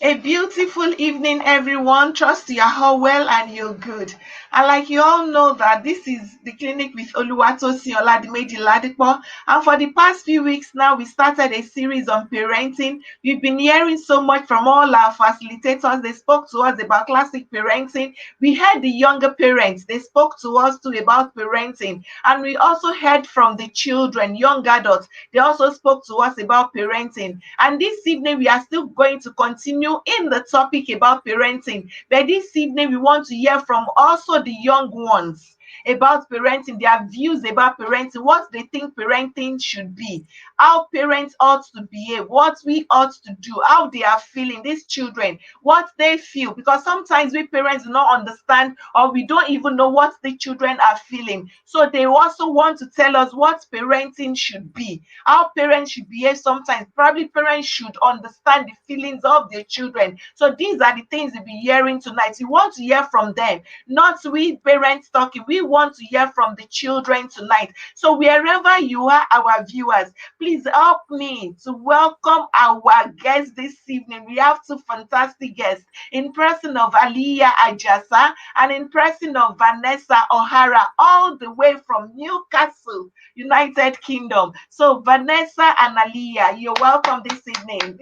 A beautiful evening, everyone. Trust you are all well and you're good. And like you all know that this is the clinic with Oluwatosin Oladimeji Ladipo. And for the past few weeks now, we started a series on parenting. We've been hearing so much from all our facilitators. They spoke to us about classic parenting. We heard the younger parents. They spoke to us too about parenting. And we also heard from the children, young adults. They also spoke to us about parenting. And this evening, we are still going to continue in the topic about parenting. But this evening, we want to hear from also the young ones about parenting, their views about parenting, what they think parenting should be, how parents ought to behave, what we ought to do, how they are feeling, these children, what they feel. Because sometimes we parents do not understand or we don't even know what the children are feeling. So they also want to tell us what parenting should be, how parents should behave sometimes. Probably parents should understand the feelings of their children. So these are the things we'll be hearing tonight. We want to hear from them, not we parents talking. We want to hear from the children tonight. So wherever you are, our viewers, please help me to welcome our guests this evening. We have two fantastic guests in person of Aliyah Ajasa and in person of Vanessa O'Hara, all the way from Newcastle, United Kingdom. So Vanessa and Aliyah, you're welcome this evening.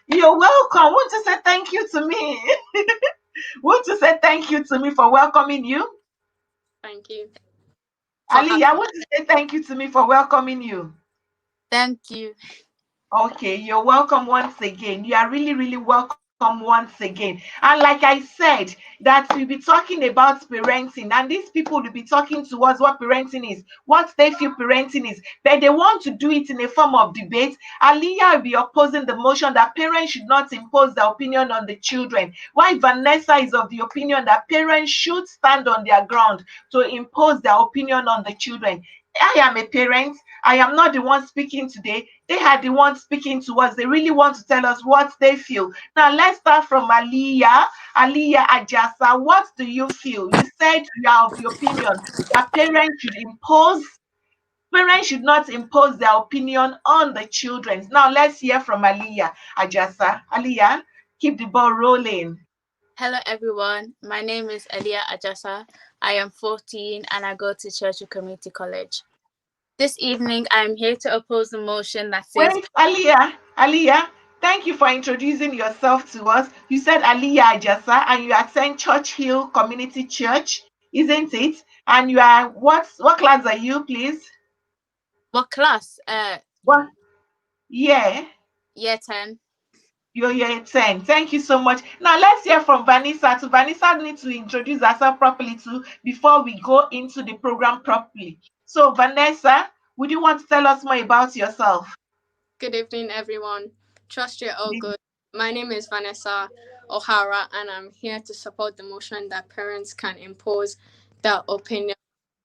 You're welcome. Want to say thank you to me? Want to say thank you to me for welcoming you? Thank you for Aliyah, I having. want to say thank you to me for welcoming you. Thank you. Okay, you're welcome once again. You are really, really welcome once again. And like I said, that we'll be talking about parenting, and these people will be talking to us what parenting is, what they feel parenting is, but they want to do it in a form of debate. Aliyah will be opposing the motion that parents should not impose their opinion on the children, while Vanessa is of the opinion that parents should stand on their ground to impose their opinion on the children. I am a parent. I am not the one speaking today. They are the ones speaking to us. They really want to tell us what they feel. Now, let's start from Aliyah. Aliyah Ajasa, what do you feel? You said you are of the opinion that parents should not impose their opinion on the children. Now, let's hear from Aliyah Ajasa. Aliyah, keep the ball rolling. Hello, everyone. My name is Elia Ajasa. I am 14 and I go to Churchill Community College. This evening, I am here to oppose the motion that says, Wait, Aliyah, thank you for introducing yourself to us. You said Aliyah Ajasa and you attend Church Hill Community Church, isn't it? And you are what class are you, please? what class? What yeah, Year 10. you're year 10. Thank you so much. Now let's hear from Vanessa. So Vanessa needs to introduce herself properly too before we go into the program properly. So Vanessa, would you want to tell us more about yourself? Good evening, everyone. Trust you're all good. My name is Vanessa O'Hara, and I'm here to support the motion that parents can impose their opinion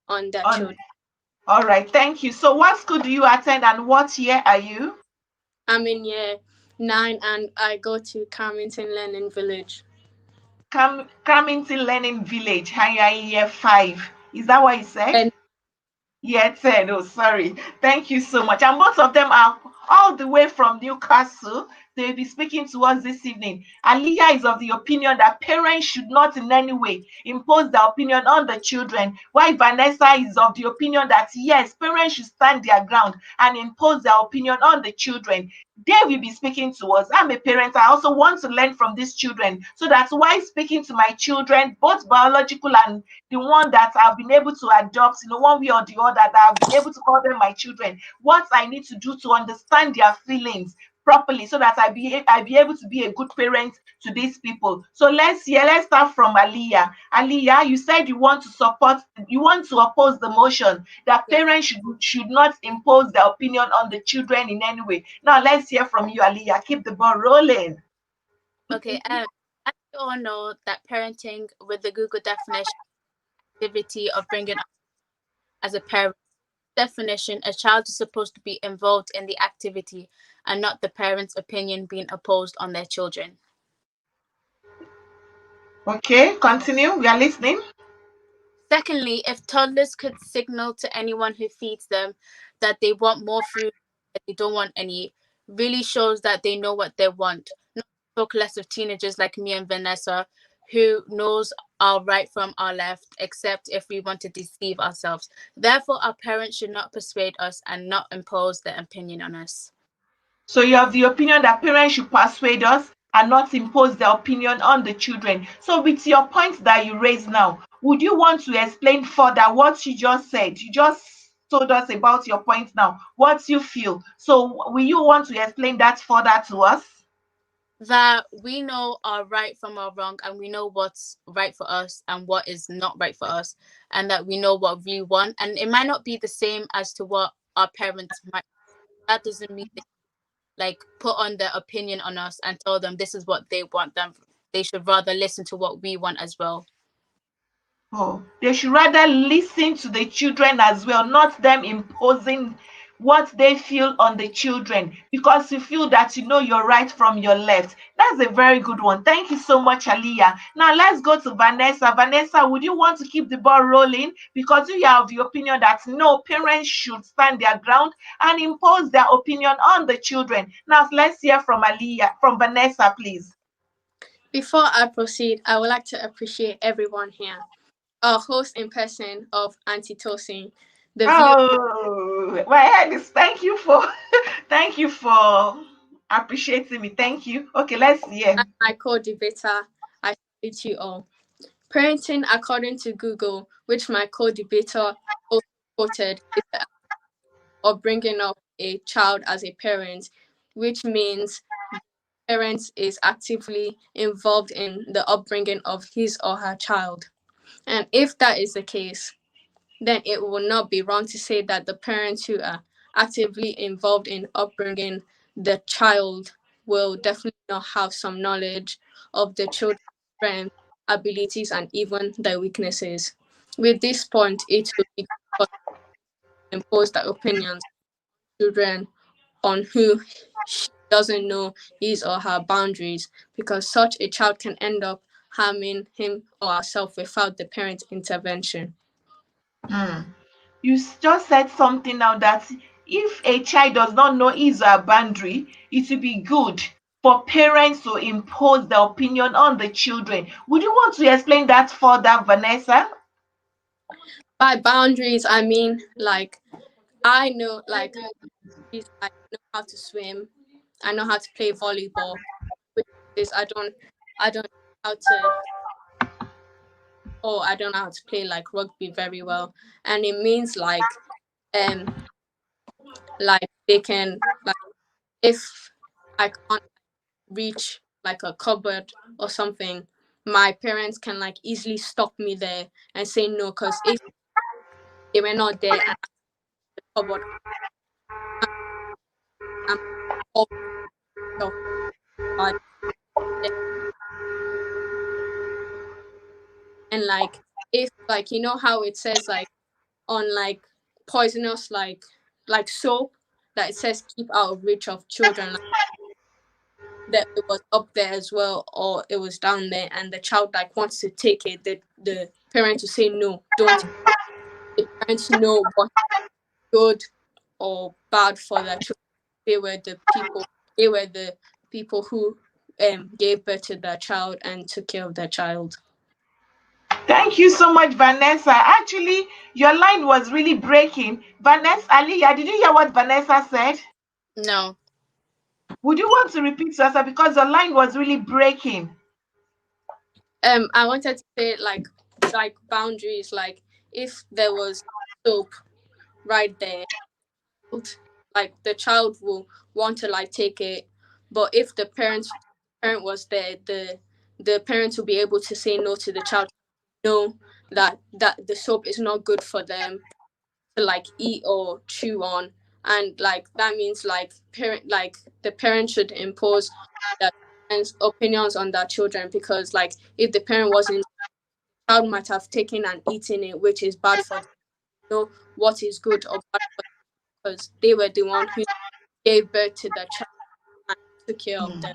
on their On children. All right, thank you. So what school do you attend and what year are you? I'm in year 9 and I go to Carmington Learning Village. Cramington Learning Village, and you are in year 5. Is that what you said? And Year 10. Oh, sorry. Thank you so much. And both of them are all the way from Newcastle. They'll be speaking to us this evening. Aliyah is of the opinion that parents should not in any way impose their opinion on the children, while Vanessa is of the opinion that yes, parents should stand their ground and impose their opinion on the children. They will be speaking to us. I'm a parent. I also want to learn from these children. So that's why speaking to my children, both biological and the one that I've been able to adopt, one way or the other, that I've been able to call them my children, what I need to do to understand their feelings properly so that I be able to be a good parent to these people. So let's start from Aliyah. Aliyah, you said you want to oppose the motion that Yeah. parents should not impose their opinion on the children in any way. Now let's hear from you, Aliyah. Keep the ball rolling. Okay, as you all know, that parenting with the Google definition activity of bringing up as a parent definition, a child is supposed to be involved in the activity and not the parent's opinion being opposed on their children. Okay, continue. We are listening. Secondly, if toddlers could signal to anyone who feeds them that they want more food, that they don't want any, really shows that they know what they want. talk less of teenagers like me and Vanessa, who knows our right from our left, except if we want to deceive ourselves. Therefore, our parents should not persuade us and not impose their opinion on us. So you have the opinion that parents should persuade us and not impose their opinion on the children. So with your point that you raised now, would you want to explain further what you just said? You just told us about your point now. What you feel. So will you want to explain that further to us? That we know our right from our wrong, and we know what's right for us and what is not right for us, and that we know what we want. And it might not be the same as to what our parents might. That doesn't mean they like put on their opinion on us and tell them this is what they want them. They should rather listen to what we want as well. Oh, they should rather listen to the children as well, not them imposing what they feel on the children because you feel that you know your right from your left. That's a very good one. Thank you so much, Aliyah. Now let's go to Vanessa. Vanessa, would you want to keep the ball rolling? Because you have the opinion that no parents should stand their ground and impose their opinion on the children. Now let's hear from Aliyah, from Vanessa, please. Before I proceed, I would like to appreciate everyone here. Our host in person of Antitosin, the Oh, my head is. Thank you for, thank you for appreciating me. Thank you. Okay, let's hear. and my co-debater, I salute you all. Parenting, according to Google, which my co-debater also quoted, is the act of bringing up a child as a parent, which means parent is actively involved in the upbringing of his or her child. And if that is the case, then it will not be wrong to say that the parents who are actively involved in upbringing the child will definitely not have some knowledge of the children's strengths, abilities, and even their weaknesses. With this point, it will be good to impose their opinions on children on who she doesn't know his or her boundaries, because such a child can end up harming him or herself without the parent's intervention. Hmm. You just said something now that if a child does not know his or her boundary, it will be good for parents to impose their opinion on the children. Would you want to explain that further, Vanessa? By boundaries, I mean like I know like I know how to swim, I know how to play volleyball. Which is I don't know how to or I don't know how to play like rugby very well. And it means um like they can like if I can't reach like a cupboard or something, my parents can like easily stop me there and say no, because if they were not there and the cupboard I'm all myself by there. And like if like you know how it says like on like poisonous like soap that it says keep out of reach of children, like, that it was up there as well or it was down there and the child like wants to take it, the parent to say no, don't. The parents know what's good or bad for their children. They were the people. They were the people who gave birth to their child and took care of their child. Thank you so much, Vanessa. Actually, your line was really breaking. Vanessa, Aliyah, did you hear what Vanessa said? No. Would you want to repeat yourself because your line was really breaking? I wanted to say like boundaries. Like if there was soap right there, like the child will want to like take it, but if the parent was there, the parents will be able to say no to the child. Know that the soap is not good for them to like eat or chew on, and like that means like the parent should impose their parents' opinions on their children, because like if the parent wasn't, the child might have taken and eaten it, which is bad for them. Know what is good or bad for them, because they were the one who gave birth to the child and took care of them.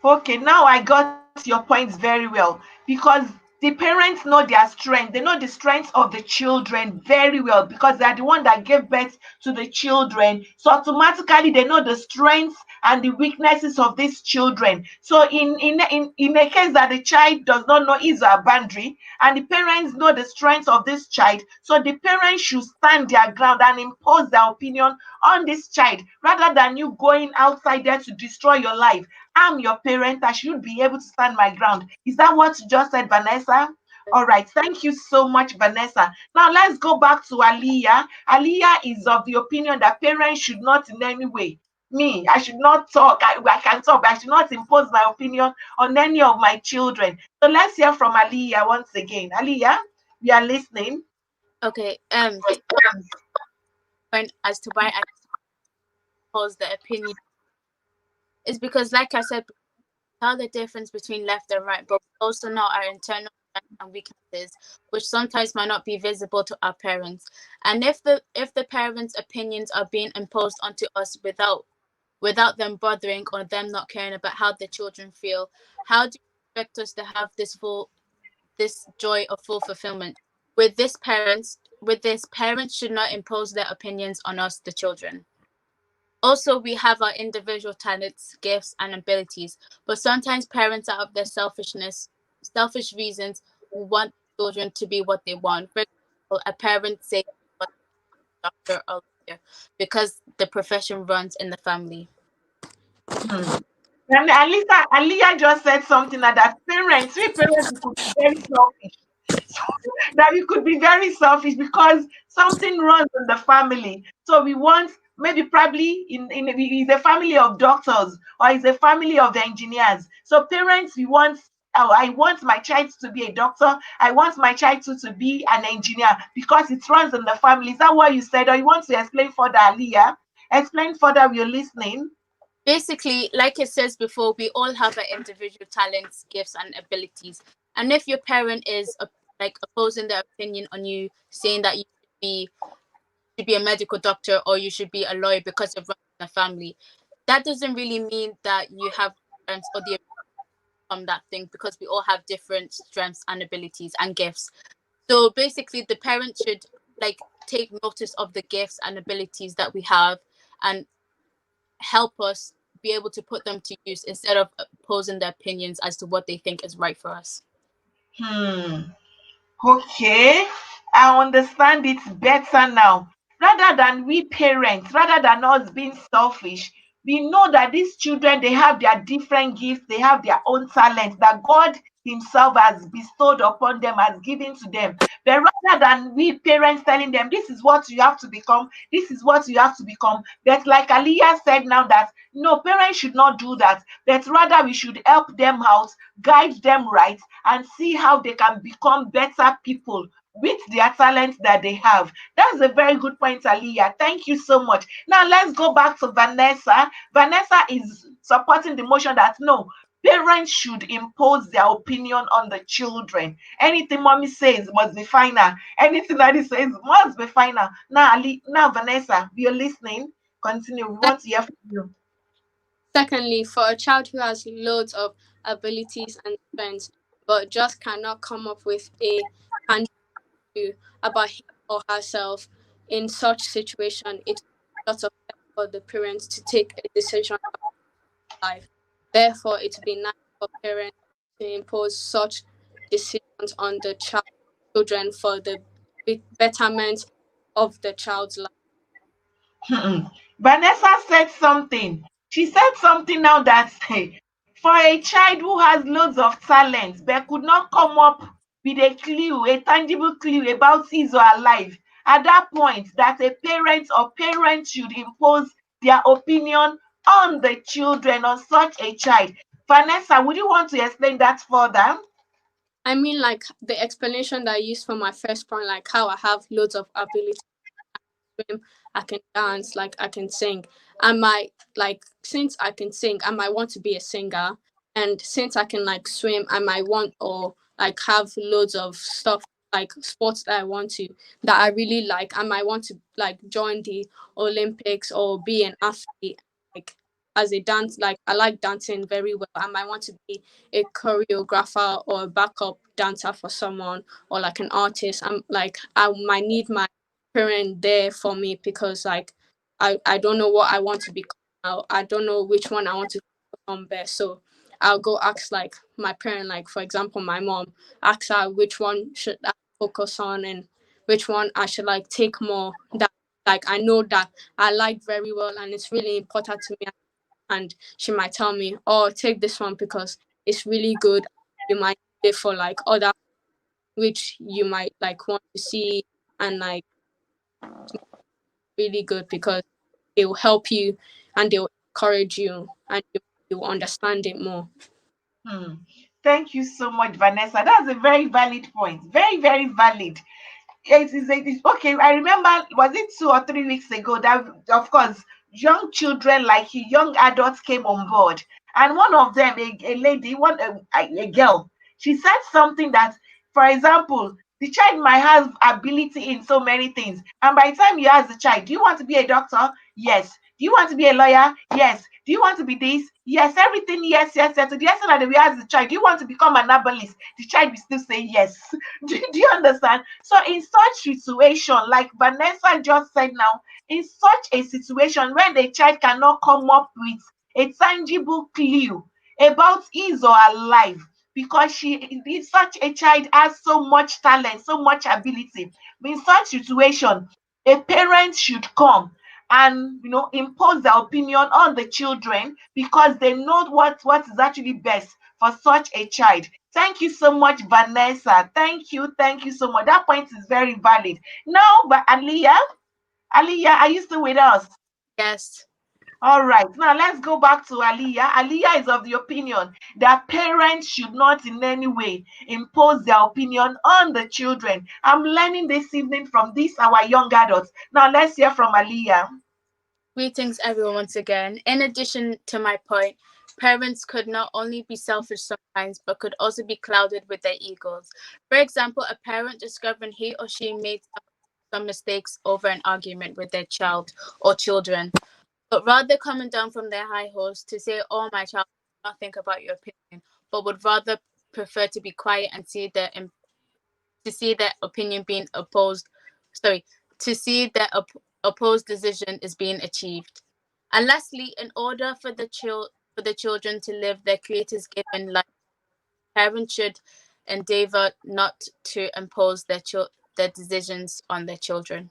Okay, now I got your points very well because the parents know their strength. They know the strengths of the children very well because they are the one that gave birth to the children. So automatically they know the strengths and the weaknesses of these children. So in a case that the child does not know his or her boundary, and the parents know the strengths of this child, so the parents should stand their ground and impose their opinion on this child rather than you going outside there to destroy your life. I'm your parent. I should be able to stand my ground. Is that what you just said, Vanessa? All right. Thank you so much, Vanessa. Now let's go back to Aliyah. Aliyah is of the opinion that parents should not in any way. Me, I should not talk. I can talk, but I should not impose my opinion on any of my children. So let's hear from Aliyah once again. Aliyah, we are listening. Okay. Point as to why I pose the opinion is because, like I said, tell the difference between left and right, but we also know our internal strengths and weaknesses, which sometimes might not be visible to our parents. And if the parents' opinions are being imposed onto us without them bothering or them not caring about how the children feel, how do you expect us to have this joy of full fulfillment? With this, parents should not impose their opinions on us, the children. Also, we have our individual talents, gifts, and abilities, but sometimes parents, out of their selfish reasons, want children to be what they want. For example, a parent says doctor or lawyer because the profession runs in the family. And Aliyah just said something like that we parents could be very selfish. That we could be very selfish because something runs in the family. So we want maybe probably in is a family of doctors or is a family of the engineers. So parents, we want I want my child to be a doctor. I want my child to be an engineer because it runs in the family. Is that what you said? Or you want to explain further, Aliyah? Explain further. We're listening. Basically, like it says before, we all have our individual talents, gifts, and abilities. And if your parent is like opposing their opinion on you, saying that you should be a medical doctor or you should be a lawyer because of running a family, that doesn't really mean that you have strengths or the from that thing, because we all have different strengths and abilities and gifts. So basically, the parents should like take notice of the gifts and abilities that we have and help us be able to put them to use instead of posing their opinions as to what they think is right for us. Okay, I understand it better now. Rather than we parents, rather than us being selfish, we know that these children, they have their different gifts, they have their own talents that God Himself has bestowed upon them, has given to them. But rather than we parents telling them, this is what you have to become, this is what you have to become. But like Aliyah said now, that no, parents should not do that, but rather we should help them out, guide them right, and see how they can become better people with their talents that they have. That's a very good point, Aliyah. Thank you so much. Now let's go back to Vanessa. Vanessa is supporting the motion that no, parents should impose their opinion on the children. Anything mommy says must be final. Anything daddy says must be final. Now Vanessa, we are listening. Continue. We want to hear from you. Secondly, for a child who has loads of abilities and strengths but just cannot come up with a tangible about him or herself, in such situation, it's a lot of time for the parents to take a decision about life. Therefore, it would be nice for parents to impose such decisions on the children for the betterment of the child's life. Vanessa said something. She said something now that for a child who has loads of talent but could not come up with a clue, a tangible clue about his or her life, at that point, that a parent or parents should impose their opinion on the children, on such a child. Vanessa, would you want to explain that further? I mean, like the explanation that I used for my first point, like how I have loads of ability, swim, I can dance, like I can sing. I might like since I can sing, I might want to be a singer, and since I can like swim, I might want or like have loads of stuff like sports that I want to that I really like. I might want to like join the Olympics or be an athlete. Like as a dance, like I like dancing very well. I might want to be a choreographer or a backup dancer for someone, or like an artist. I'm like, I might need my parent there for me, because like I don't know what I want to become. I don't know which one I want to become best. So I'll go ask like my parent, like for example my mom, ask her which one should I focus on, and which one I should like take more, that like I know that I like very well and it's really important to me. And she might tell me, oh, take this one because it's really good. You might need it for like other, which you might like want to see, and like really good because it will help you and they'll encourage you, and you will understand it more. Hmm. Thank you so much, Vanessa. That's a very valid point. Very, very valid. It is okay. I remember, was it 2 or 3 weeks ago that, of course, young children like you, young adults came on board, and one of them, a lady, a girl, she said something that, for example, the child might have ability in so many things, and by the time you ask the child, do you want to be a doctor? Yes. Do you want to be a lawyer? Yes. Do you want to be this? Yes. Everything, yes, yes, yes. To the extent that we ask the child, do you want to become an herbalist? The child will still say yes. Do you understand? So in such situation, like Vanessa just said now, in such a situation when the child cannot come up with a tangible clue about his or her life, because such a child has so much talent, so much ability. In such situation, a parent should come and impose their opinion on the children, because they know what is actually best for such a child. Thank you so much, Vanessa. Thank you so much. That point is very valid. Now, but Aliyah, are you still with us? Yes. All right. Now let's go back to Aliyah. Aliyah is of the opinion that parents should not in any way impose their opinion on the children. I'm learning this evening from this our young adults. Now let's hear from Aliyah. Greetings, everyone, once again. In addition to my point, parents could not only be selfish sometimes, but could also be clouded with their egos. For example, a parent discovering he or she made some mistakes over an argument with their child or children, but rather coming down from their high horse to say, "Oh, my child, do not think about your opinion," but would rather prefer to be quiet and see their opinion being opposed. Sorry, to see their opposed decision is being achieved. And lastly, in order for the children to live their creator's given life, parents should endeavor not to impose their decisions on their children.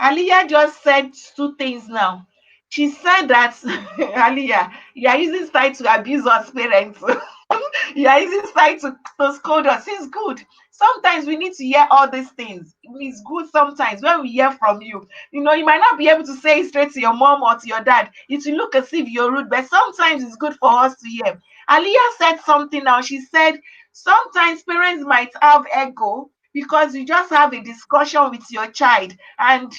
Aliyah just said two things now. She said that Aliyah, you are using style to abuse us parents. You are using style to scold us. It's good. Sometimes we need to hear all these things. It's good sometimes when we hear from you. You might not be able to say it straight to your mom or to your dad. It will look as if you're rude, but sometimes it's good for us to hear. Aliyah said something now. She said sometimes parents might have ego because you just have a discussion with your child and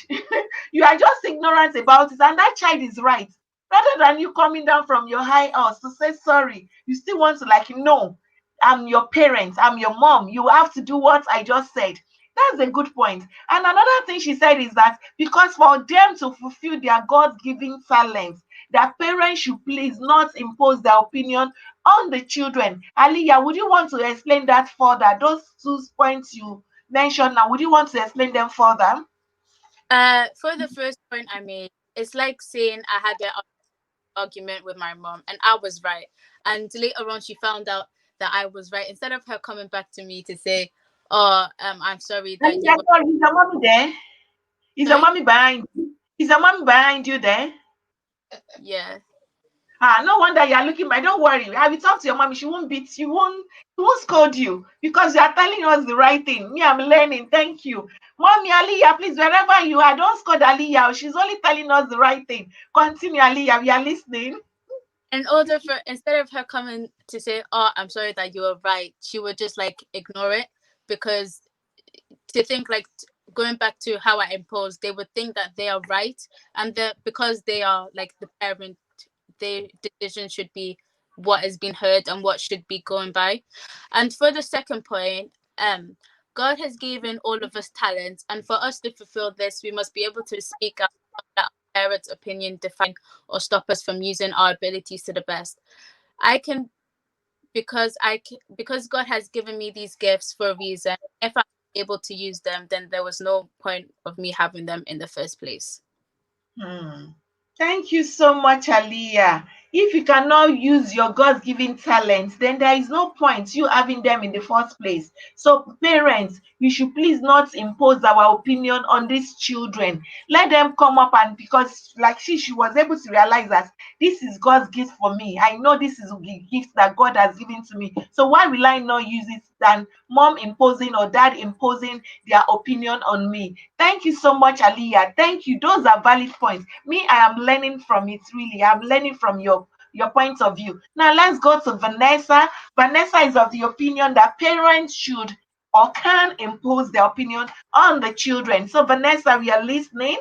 you are just ignorant about it, and that child is right. Rather than you coming down from your high horse to say sorry, you still want to like, no, I'm your parent, I'm your mom, you have to do what I just said. That's a good point. And another thing she said is that because for them to fulfill their God-given talents, their parents should please not impose their opinion on the children. Aliyah, would you want to explain that further? Those 2 points you mentioned now, would you want to explain them further? For the first point I made, it's like saying I had an argument with my mom and I was right, and later on she found out that I was right. Instead of her coming back to me to say, "Oh, I'm sorry that you Aliyah, were," sorry, is your mommy there? Is your sorry, mommy behind you? Is your mommy behind you there? yeah. No wonder you're looking by. Don't worry. I will talk to your mommy. She won't beat you, won't scold you because you are telling us the right thing. Me, I'm learning. Thank you. Mommy Aliyah, please, wherever you are, don't scold Aliyah. She's only telling us the right thing. Continue, Aliyah. We are listening. In order for instead of her coming to say, "Oh, I'm sorry that you were right," she would just like ignore it, because to think like going back to how I imposed, they would think that they are right, and that because they are like the parent, their decision should be what is being heard and what should be going by. And for the second point, God has given all of us talents, and for us to fulfill this, we must be able to speak out parents' opinion define or stop us from using our abilities to the best. I can because God has given me these gifts for a reason. If I'm able to use them, then there was no point of me having them in the first place. Thank you so much, Aliyah. If you cannot use your God given talents, then there is no point you having them in the first place. So, parents, we should please not impose our opinion on these children. Let them come up, and because, like she was able to realize that this is God's gift for me. I know this is a gift that God has given to me. So, why will I not use it than mom imposing or dad imposing their opinion on me? Thank you so much, Aliyah. Thank you. Those are valid points. Me, I am learning from it, really. I'm learning from your point of view. Now let's go to Vanessa. Vanessa is of the opinion that parents should or can impose their opinion on the children. So Vanessa, we are listening.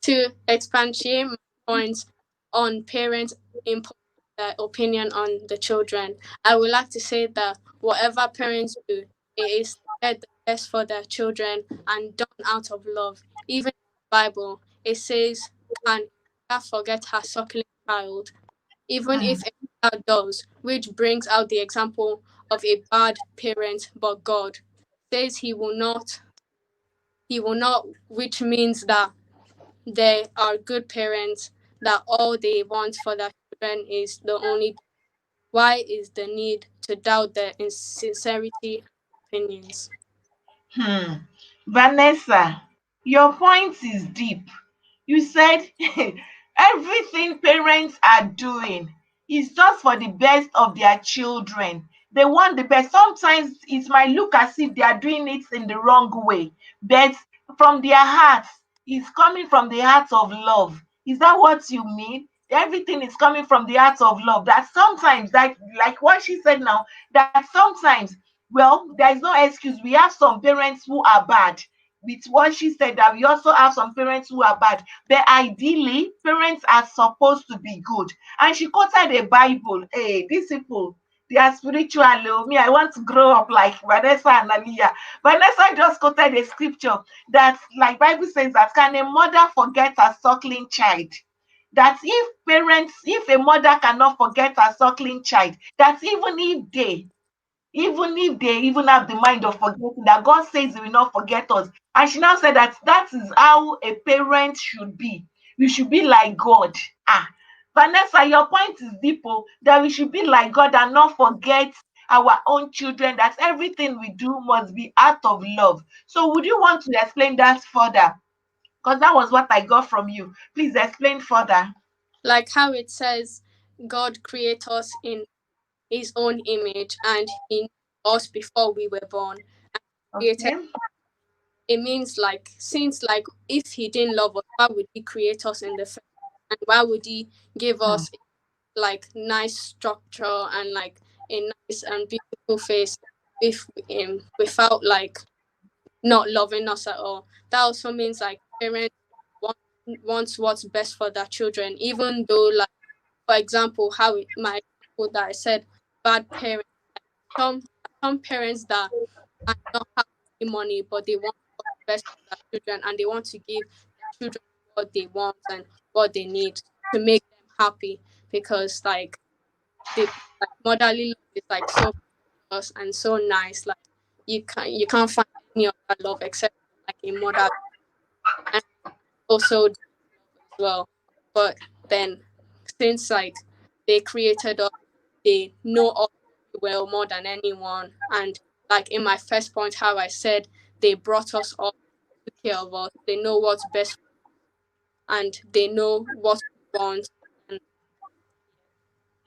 To expatiate my points on parents imposing their opinion on the children, I would like to say that whatever parents do, it is to get the best for their children and done out of love. Even in the Bible, it says, "Can God forget her suckling child?" Even if a child does, which brings out the example of a bad parent, but God says he will not, which means that they are good parents, that all they want for their children is the only. Why is the need to doubt their sincerity and opinions? Hmm. Vanessa, your point is deep. You said everything parents are doing is just for the best of their children. They want the best. Sometimes it might look as if they are doing it in the wrong way, but from their hearts, it's coming from the heart of love. Is that what you mean? Everything is coming from the heart of love. That sometimes, like what she said now, that sometimes, well, there is no excuse. We have some parents who are bad. With what she said, that we also have some parents who are bad, but ideally parents are supposed to be good. And she quoted a Bible. Hey, these people, they are spiritual. Oh. Me, I want to grow up like Vanessa and Aliyah. Vanessa just quoted a scripture that, like Bible says, that can a mother forget a suckling child? That if a mother cannot forget a suckling child, that even if they even have the mind of forgetting, that God says He will not forget us. And she now said that that is how a parent should be. We should be like God. Ah, Vanessa, your point is deep, oh, that we should be like God and not forget our own children, that everything we do must be out of love. So, would you want to explain that further? Because that was what I got from you. Please explain further. Like how it says, God created us in His own image, and He knew us before we were born. And created. Okay. It means like, since like if He didn't love us, why would He create us in the first? And why would He give Hmm. us like nice structure and like a nice and beautiful face if without like not loving us at all? That also means like parents want, wants what's best for their children, even though like, for example, my example that I said, bad parents. Some some parents that might not have any money, but they want what's best for their children, and they want to give their children what they want and what they need to make them happy, because like the like motherly love is like so precious and so nice. Like you can't find any other love except like a mother, and also love as well. But then, since like they created us, they know us very well more than anyone. And like in my first point, how I said they brought us up, took care of us. They know what's best, and they know what we want. And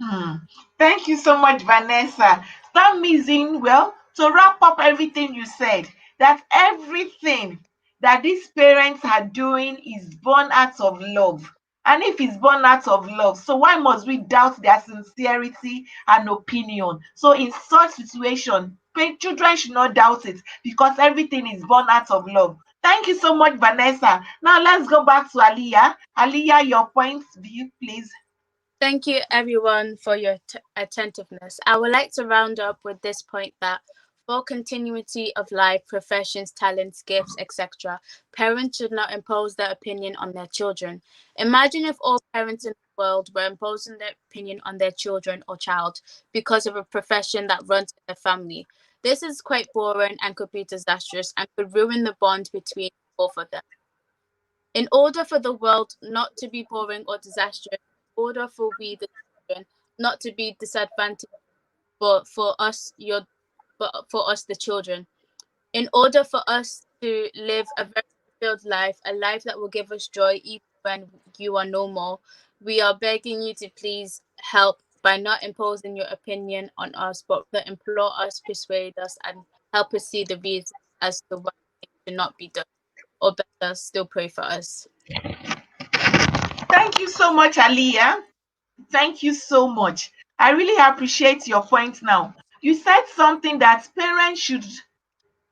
Hmm. Thank you so much, Vanessa. That means, well, to wrap up everything you said, that everything that these parents are doing is born out of love. And if it's born out of love, so why must we doubt their sincerity and opinion? So in such situation, children should not doubt it because everything is born out of love. Thank you so much, Vanessa. Now let's go back to Aliyah. Aliyah, your point view, please. Thank you, everyone, for your attentiveness. I would like to round up with this point that For continuity of life, professions, talents, gifts, etc., parents should not impose their opinion on their children. Imagine if all parents in the world were imposing their opinion on their children or child because of a profession that runs in their family. This is quite boring and could be disastrous and could ruin the bond between both of them. In order for the world not to be boring or disastrous, in order for we the children not to be disadvantaged, but for us the children, in order for us to live a very fulfilled life, a life that will give us joy even when you are no more, we are begging you to please help by not imposing your opinion on us, but to implore us, persuade us, and help us see the reasons as to why it should not be done, or better, still pray for us. Thank you so much, Aliyah. Thank you so much. I really appreciate your point now. You said something that parents should,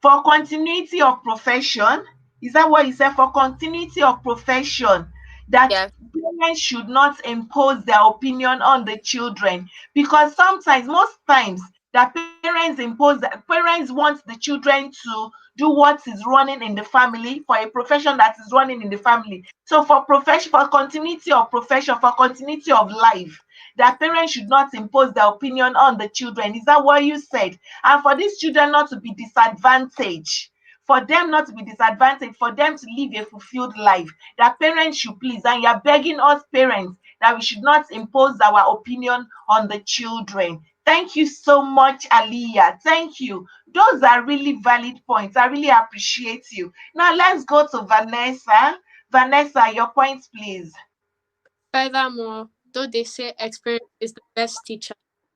for continuity of profession, is that what you said? For continuity of profession, that Yeah, parents should not impose their opinion on the children, because sometimes, most times, that parents want the children to do what is running in the family, for a profession that is running in the family. So for profession, for continuity of profession, for continuity of life, that parents should not impose their opinion on the children. Is that what you said? And for these children not to be disadvantaged, for them not to be disadvantaged, for them to live a fulfilled life, that parents should please, and you're begging us parents that we should not impose our opinion on the children. Thank you so much, Aliyah. Thank you. Those are really valid points. I really appreciate you. Now let's go to Vanessa. Vanessa, your points, please. Furthermore, though they say experience is the best teacher,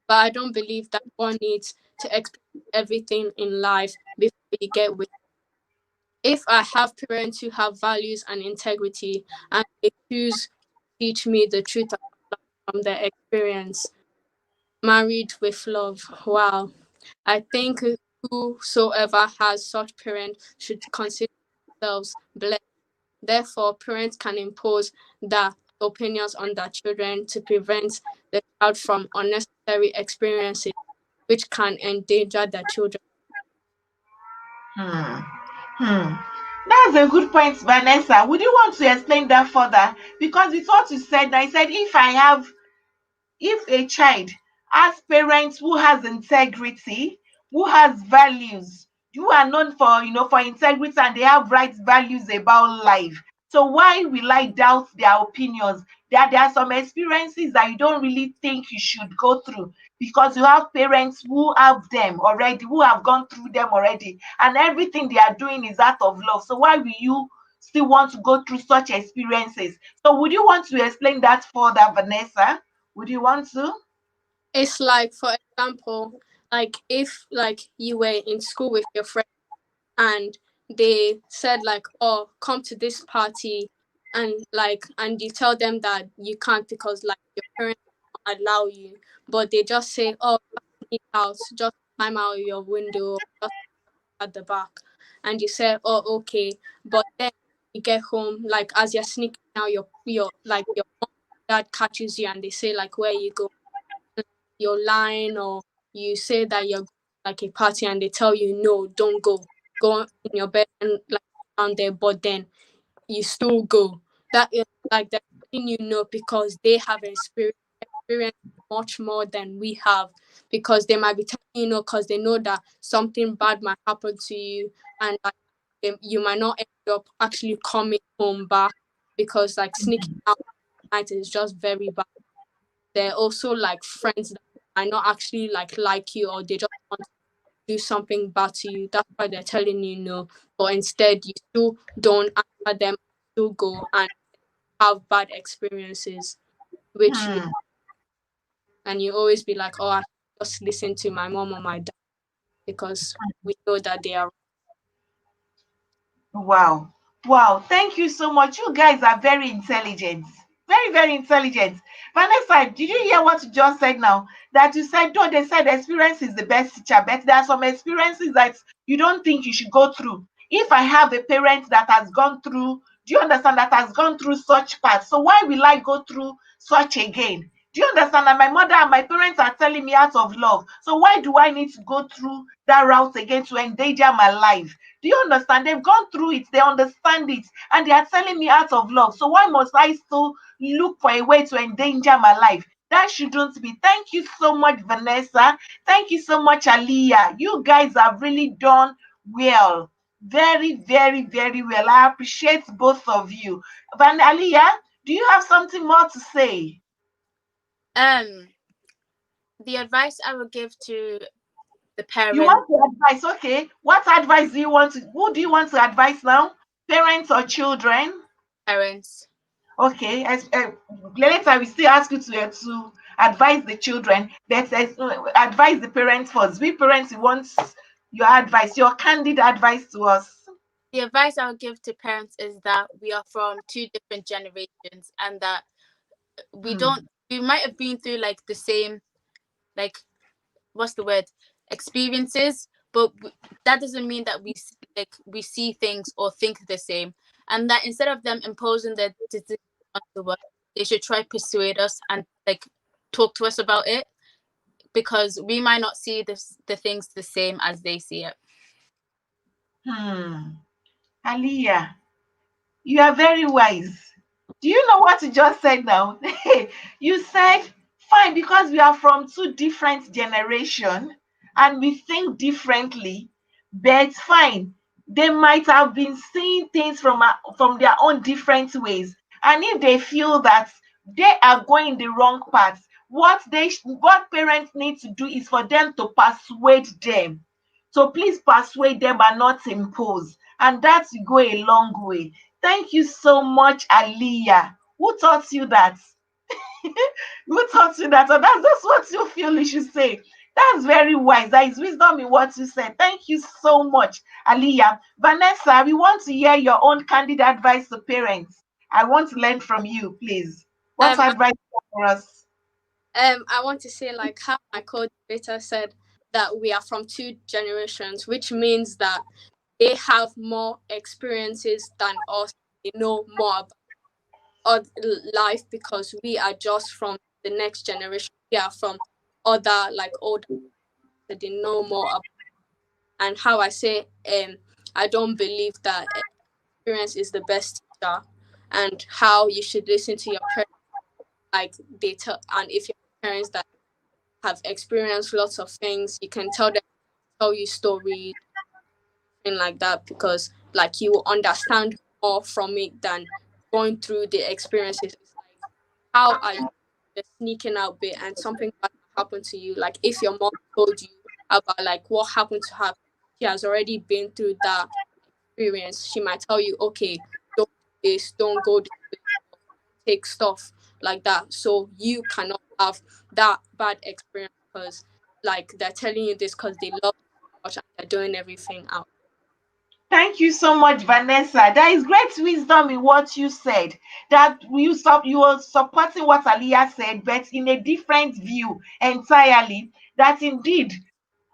but I don't believe that one needs to experience everything in life before you get with. If I have parents who have values and integrity and they choose to teach me the truth from their experience, married with love, wow. I think whosoever has such parents should consider themselves blessed. Therefore, parents can impose their opinions on their children to prevent the child from unnecessary experiences which can endanger their children. Hmm. Hmm. That's a good point, Vanessa. Would you want to explain that further? Because with what you said, I said if a child has parents who has integrity, who has values, who are known for for integrity, and they have right values about life, so why will I doubt their opinions? There are some experiences that you don't really think you should go through, because you have parents who have them already, who have gone through them already, and everything they are doing is out of love. So why will you still want to go through such experiences? So would you want to explain that further, Vanessa? Would you want to? It's like, for example, like if like you were in school with your friend and they said like, oh, come to this party, and you tell them that you can't because like your parents don't allow you, but they just say, oh, sneak out, just climb out your window, just at the back, and you say, oh, okay, but then you get home, like as you're sneaking out, your mom, dad catches you and they say like, where you go, you're lying, or you say that you're like a party and they tell you no, don't go in your bed and like down there, but then you still go. That is like the thing, because they have experience much more than we have, because they might be telling because they know that something bad might happen to you, and like you might not end up actually coming home back, because like sneaking out at night is just very bad. They're also like friends that might not actually like you, or they just want to do something bad to you. That's why they're telling you no. But instead, you still don't answer them, still go and have bad experiences, which you Hmm. and you always be like, oh, I just listen to my mom or my dad, because we know that they are. Wow. Wow. Thank you so much. You guys are very intelligent. Very, very intelligent. Vanessa, did you hear what you just said now? That you said, no, they said experience is the best teacher, but there are some experiences that you don't think you should go through. If I have a parent that has gone through, do you understand, that has gone through such path? So why will I go through such again? Do you understand that my mother and my parents are telling me out of love? So why do I need to go through that route again to endanger my life? Do you understand? They've gone through it, they understand it, and they are telling me out of love. So why must I still look for a way to endanger my life? That shouldn't be. Thank you so much, Vanessa. Thank you so much, Aliyah. You guys have really done well. Very, very, very well. I appreciate both of you. Van Aliyah, do you have something more to say? The advice I would give to the You parent, want to advise, okay? What advice do you want to, who do you want to advise now? Parents or children? parents. Okay, later I will still ask you to advise the children. Let's advise the parents first. We parents, you want your advice, your candid advice to us. The advice I would give to parents is that we are from two different generations, and that we Hmm. don't we might have been through like the same, like, what's the word, experiences, but that doesn't mean that we see things or think the same, and that instead of them imposing their decision onto us, they should try persuade us and like talk to us about it, because we might not see the things the same as they see it. Aliyah, you are very wise. Do you know what you just said now? You said, fine, because we are from two different generations and we think differently, but fine, they might have been seeing things from their own different ways. And if they feel that they are going the wrong path, what parents need to do is for them to persuade them. So please persuade them and not impose. And that will go a long way. Thank you so much, Aliyah. Who taught you that? Who taught you that? Or that's just what you feel you should say. That's very wise. There is wisdom in what you said. Thank you so much, Aliyah. Vanessa, we want to hear your own candid advice to parents. I want to learn from you, please. What Um, advice for us? I want to say, like how my co-debater said, that we are from two generations, which means that they have more experiences than us. They know more about life because we are just from the next generation. We are from other like older that they know more about. And how I say, I don't believe that experience is the best teacher, and how you should listen to your parents, like they tell, and if your parents that have experienced lots of things, you can tell you stories and like that, because like you will understand more from it than going through the experiences. It's like, how are you the sneaking out bit and something bad happened to you? Like if your mom told you about like what happened to her, she has already been through that experience. She might tell you, okay, don't do this, don't go this way, take stuff like that. So you cannot have that bad experience because like they're telling you this because they love you so much and they're doing everything out. Thank you so much, Vanessa. There is great wisdom in what you said. That you are supporting what Aliyah said, but in a different view entirely. That indeed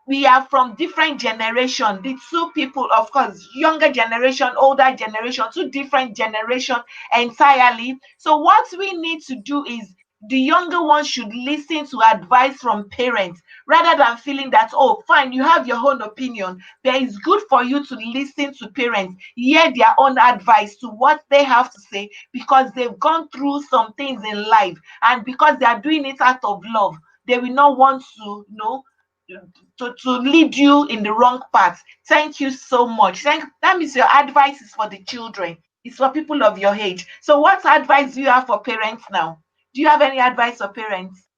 we are from different generation, the two people, of course, younger generation, older generation, two different generation entirely. So what we need to do is the younger ones should listen to advice from parents rather than feeling that, oh fine, you have your own opinion, but it's good for you to listen to parents, hear their own advice to what they have to say, because they've gone through some things in life, and because they are doing it out of love, they will not want to, to lead you in the wrong path. Thank you so much. That means your advice is for the children. It's for people of your age. So what advice do you have for parents now? Do you have any advice for parents?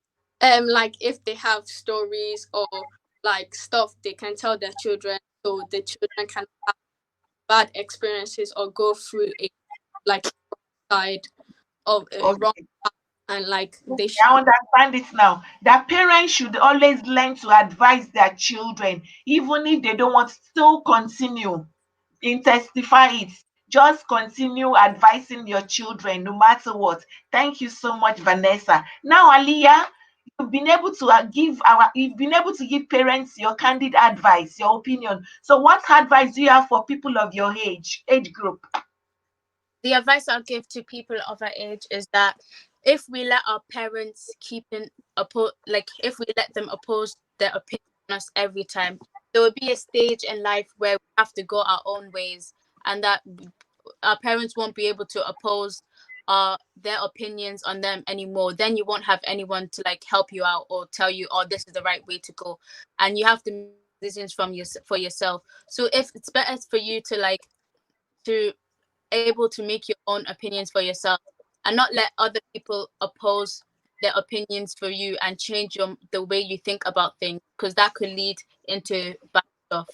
Like if they have stories or like stuff they can tell their children so the children can have bad experiences or go through a like side of a wrong Okay. path, and like Okay, they should. I understand it now. That parents should always learn to advise their children, even if they don't want to still continue intensify it. Just continue advising your children no matter what. Thank you so much, Vanessa. Now, Aliyah, you've been able to give parents your candid advice, your opinion. So what advice do you have for people of your age group? The advice I'll give to people of our age is that if we let our parents if we let them oppose their opinion on us every time, there will be a stage in life where we have to go our own ways, and that our parents won't be able to oppose their opinions on them anymore. Then you won't have anyone to like help you out or tell you, oh, this is the right way to go, and you have to make decisions for yourself. So if it's better for you to to able to make your own opinions for yourself and not let other people oppose their opinions for you and change the way you think about things, because that could lead into bad stuff.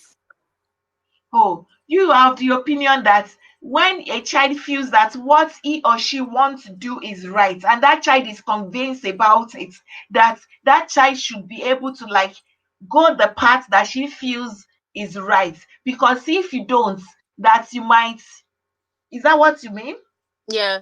Oh, you have the opinion that when a child feels that what he or she wants to do is right, and that child is convinced about it, that that child should be able to like go the path that she feels is right. Because if you don't, that you might, is that what you mean? Yeah.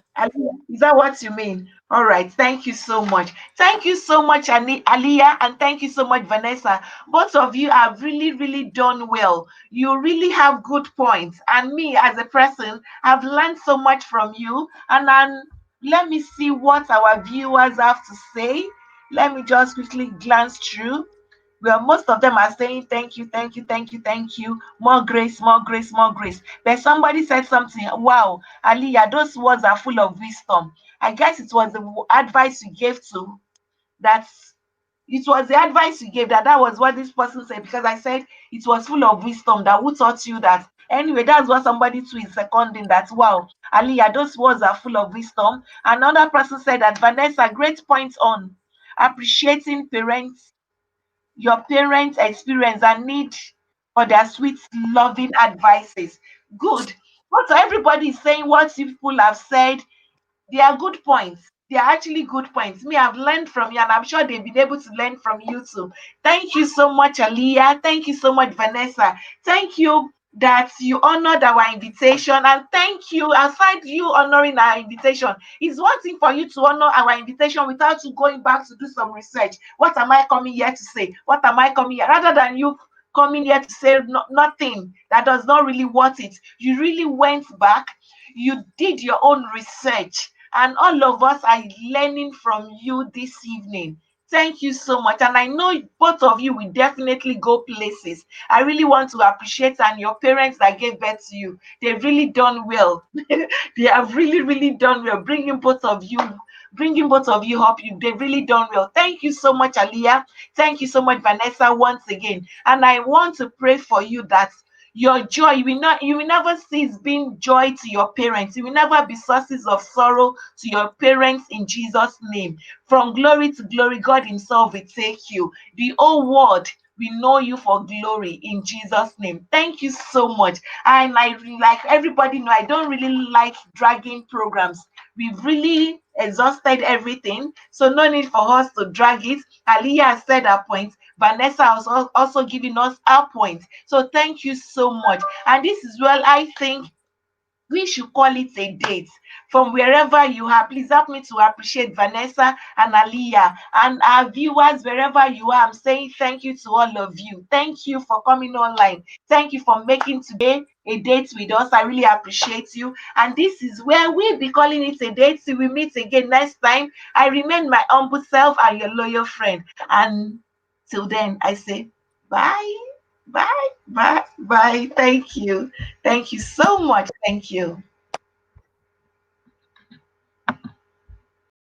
Is that what you mean? All right. Thank you so much. Thank you so much, Aliyah, and thank you so much, Vanessa. Both of you have really, really done well. You really have good points. And me, as a person, have learned so much from you. And then let me see what our viewers have to say. Let me just quickly glance through. Well, most of them are saying thank you, thank you, thank you, thank you. More grace, more grace, more grace. But somebody said something. Wow, Aliyah, those words are full of wisdom. I guess it was the advice you gave to that. It was the advice you gave that was what this person said, because I said it was full of wisdom. That who taught you that? Anyway, that's what somebody too is seconding. That wow, Aliyah, those words are full of wisdom. Another person said that Vanessa, great point on appreciating parents, your parents' experience and need for their sweet, loving advices. Good. What everybody is saying, what people have said, they are good points. They are actually good points. Me, I've learned from you, and I'm sure they've been able to learn from you too. Thank you so much, Aliyah. Thank you so much, Vanessa. Thank you that you honored our invitation, and thank you. Aside you honoring our invitation, it's one thing for you to honor our invitation without you going back to do some research. What am I coming here to say? What am I coming here? Rather than you coming here to say nothing that does not really worth it, you really went back, you did your own research, and all of us are learning from you this evening. Thank you so much. And I know both of you will definitely go places. I really want to appreciate and your parents that gave birth to you. They've really done well. They have really, really done well. Bringing both of you up. They've really done well. Thank you so much, Aliyah. Thank you so much, Vanessa, once again. And I want to pray for you that your joy, you will never cease being joy to your parents. You will never be sources of sorrow to your parents in Jesus' name. From glory to glory, God Himself will take you. The whole world we know you for glory in Jesus' name. Thank you so much. And like everybody know, I don't really like dragging programs. We've really exhausted everything, so no need for us to drag it. Aliyah has said her point. Vanessa has also given us her point. So thank you so much. And this is well, I think we should call it a date. From wherever you are, please help me to appreciate Vanessa and Aliyah and our viewers wherever you are. I'm saying thank you to all of you. Thank you for coming online. Thank you for making today a date with us. I really appreciate you. And this is where we'll be calling it a date till we meet again next time. I remain my humble self and your loyal friend. And till then, I say bye, bye, bye, bye. Thank you. Thank you so much. Thank you.